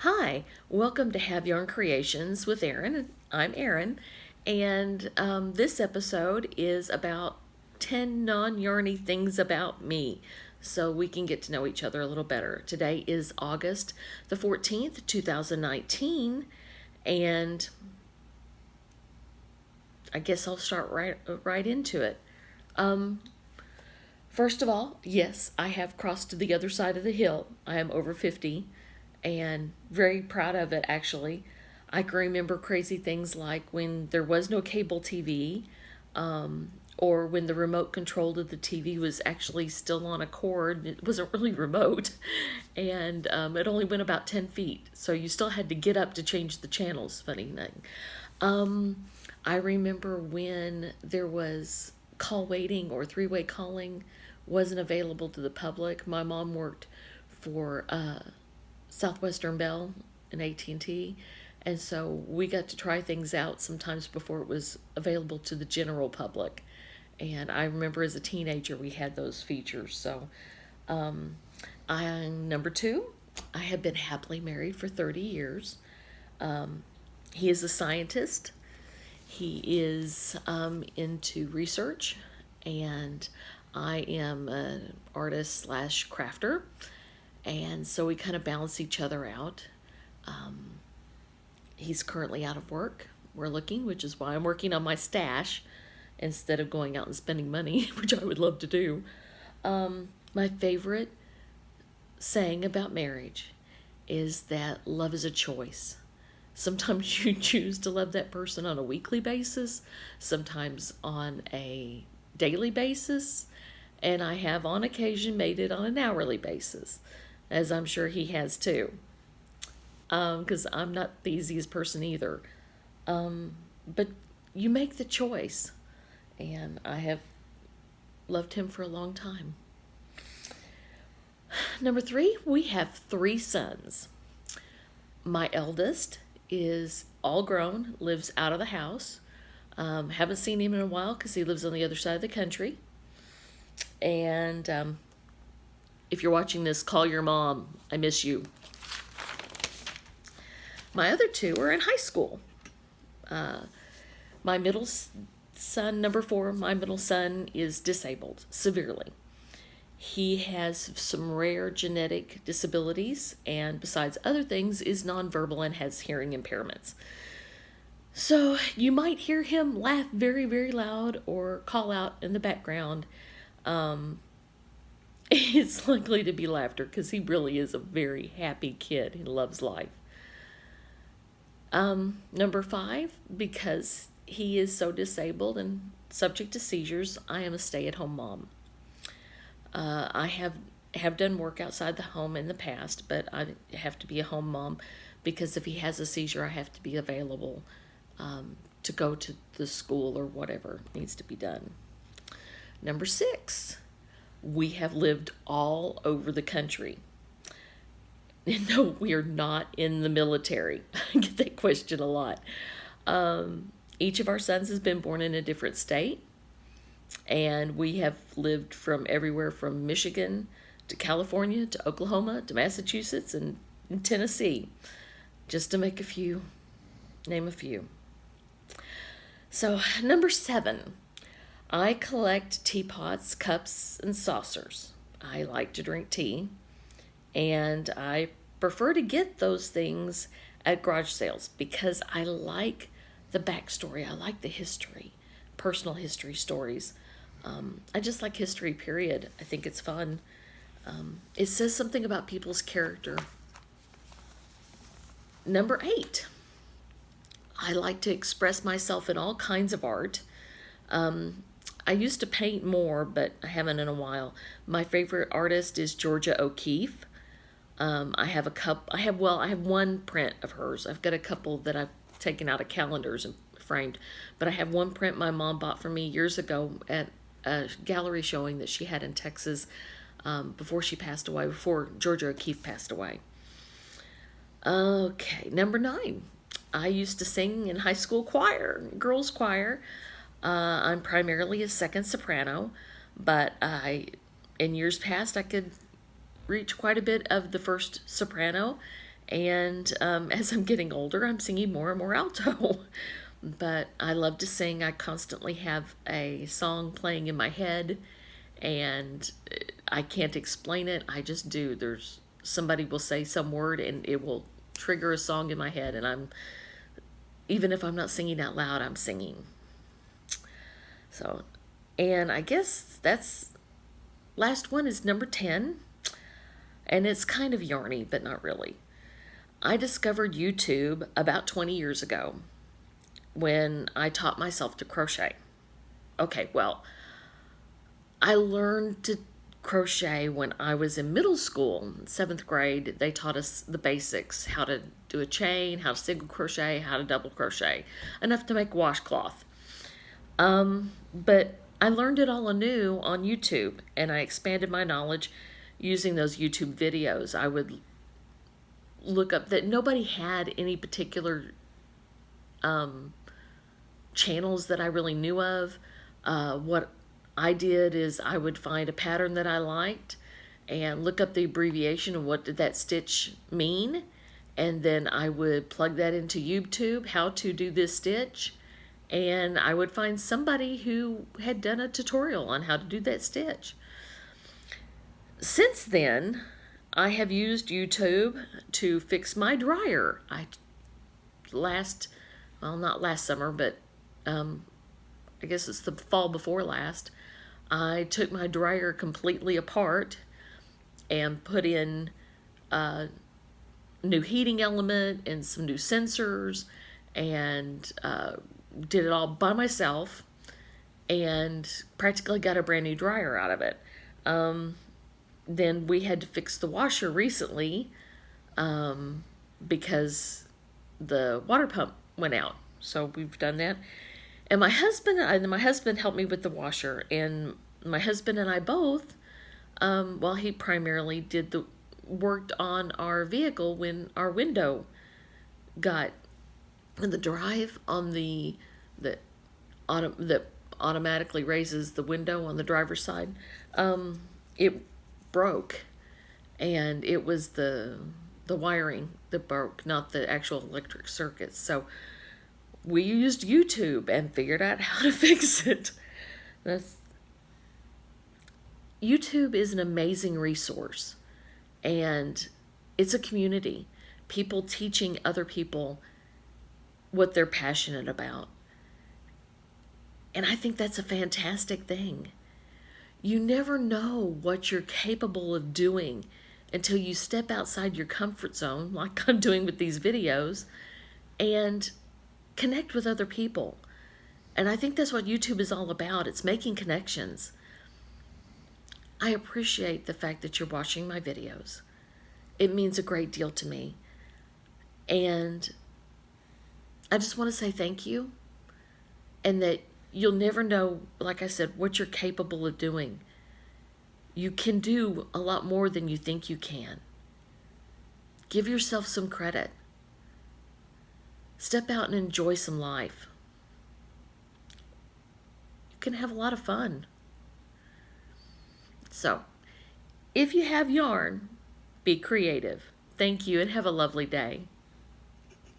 Hi, welcome to Have Yarn Creations with Erin. I'm Erin, and this episode is about 10 non yarny things about me so we can get to know each other a little better. Today is August the 14th, 2019, and I guess I'll start right into it. Um, First of all, yes, I have crossed the other side of the hill. I am over 50 and very proud of it, actually. I can remember crazy things like when there was no cable TV, or when the remote control of the TV was actually still on a cord. It wasn't really remote, and it only went about 10 feet, so you still had to get up to change the channels. Funny thing. I remember when there was call waiting or three-way calling wasn't available to the public. My mom worked for Southwestern Bell and AT&T, and so we got to try things out sometimes before it was available to the general public. And I remember as a teenager we had those features. So number two, I have been happily married for 30 years. He is a scientist. He is into research, and I am an artist slash crafter, and so we kind of balance each other out. He's currently out of work. We're looking, which is why I'm working on my stash instead of going out and spending money, which I would love to do. My favorite saying about marriage is that love is a choice. Sometimes you choose to love that person on a weekly basis, sometimes on a daily basis, and I have on occasion made it on an hourly basis, as I'm sure he has too. Because I'm not the easiest person either. But you make the choice, and I have loved him for a long time. Number three, we have three sons. My eldest is all grown, lives out of the house. Haven't seen him in a while because he lives on the other side of the country. And if you're watching this, call your mom. I miss you. My other two are in high school. My middle son, number four, my middle son is disabled severely. He has some rare genetic disabilities, and besides other things, is nonverbal and has hearing impairments. So you might hear him laugh very, very loud or call out in the background. It's likely to be laughter because he really is a very happy kid. He loves life. Number five, because he is so disabled and subject to seizures, I am a stay-at-home mom. I have done work outside the home in the past, but I have to be a home mom because if he has a seizure, I have to be available to go to the school or whatever needs to be done. Number six, we have lived all over the country. No, we are not in the military. I get that question a lot. Each of our sons has been born in a different state, and we have lived from everywhere from Michigan to California to Oklahoma to Massachusetts and Tennessee, just to name a few. So, number seven, I collect teapots, cups, and saucers. I like to drink tea, and I prefer to get those things at garage sales because I like the backstory. I like the history, personal history stories. I just like history, period. I think it's fun. It says something about people's character. Number eight, I like to express myself in all kinds of art. I used to paint more, but I haven't in a while. My favorite artist is Georgia O'Keeffe. I have one print of hers. I've got a couple that I've taken out of calendars and framed, but I have one print my mom bought for me years ago at a gallery showing that she had in Texas before she passed away, before Georgia O'Keeffe passed away. Okay, number nine. I used to sing in high school choir, girls choir. I'm primarily a second soprano, but in years past I could reach quite a bit of the first soprano, And as I'm getting older, I'm singing more and more alto. But I love to sing. I constantly have a song playing in my head, and I can't explain it. I just do. There's somebody will say some word, and it will trigger a song in my head, and I'm even if I'm not singing out loud, I'm singing. So, and I guess that's last one is number 10, and it's kind of yarny, but not really. I discovered YouTube about 20 years ago when I taught myself to crochet. Okay, well, I learned to crochet when I was in middle school, 7th grade. They taught us the basics, how to do a chain, how to single crochet, how to double crochet, enough to make washcloth. But I learned it all anew on YouTube, and I expanded my knowledge using those YouTube videos. I would look up that nobody had any particular channels that I really knew of. What I did is I would find a pattern that I liked and look up the abbreviation of what did that stitch mean, and then I would plug that into YouTube, how to do this stitch, and I would find somebody who had done a tutorial on how to do that stitch. Since then, I have used YouTube to fix my dryer. Not last summer, but I guess it's the fall before last, I took my dryer completely apart and put in a new heating element and some new sensors, and did it all by myself, and practically got a brand new dryer out of it. Then we had to fix the washer recently because the water pump went out. So we've done that. And my husband helped me with the washer, and my husband and I both, he primarily worked on our vehicle when our window got in the drive on that automatically raises the window on the driver's side. It broke, and it was the wiring that broke, not the actual electric circuits. So we used YouTube and figured out how to fix it. YouTube is an amazing resource, and it's a community. People teaching other people what they're passionate about. And I think that's a fantastic thing. You never know what you're capable of doing until you step outside your comfort zone, like I'm doing with these videos, and connect with other people. And I think that's what YouTube is all about. It's making connections. I appreciate the fact that you're watching my videos. It means a great deal to me. And I just want to say thank you, and that you'll never know, like I said, what you're capable of doing. You can do a lot more than you think you can. Give yourself some credit. Step out and enjoy some life. You can have a lot of fun. So, if you have yarn, be creative. Thank you, and have a lovely day.